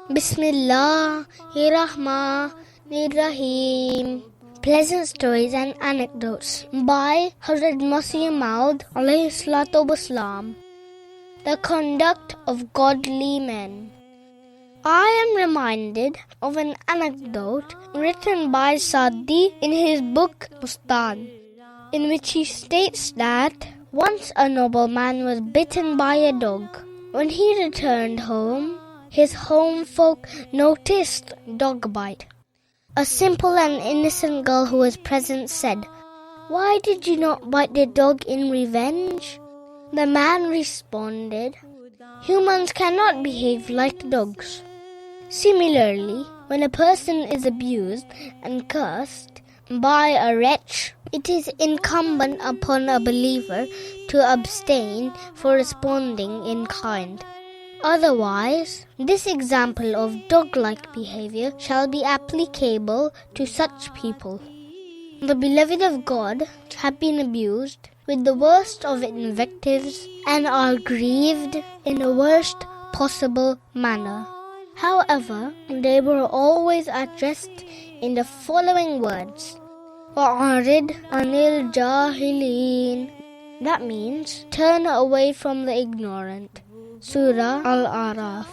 Bismillahirrahmanirrahim. Pleasant Stories and Anecdotes by Hazrat Masih Maud alayhi salatu wassalam. The Conduct of Godly Men. I am reminded of an anecdote written by Saadi in his book Būstān, in which he states that once a nobleman was bitten by a dog. When he returned home, his home folk noticed dog bite. A simple and innocent girl who was present said, "Why did you not bite the dog in revenge?" The man responded, "Humans cannot behave like dogs." Similarly, when a person is abused and cursed by a wretch, it is incumbent upon a believer to abstain for responding in kind. Otherwise, this example of dog-like behaviour shall be applicable to such people. The beloved of God have been abused with the worst of invectives and are grieved in the worst possible manner. However, they were always addressed in the following words: وَأَعْرِضْ عَنِ الْجَاهِلِينَ. That means, turn away from the ignorant. Surah Al-Araf.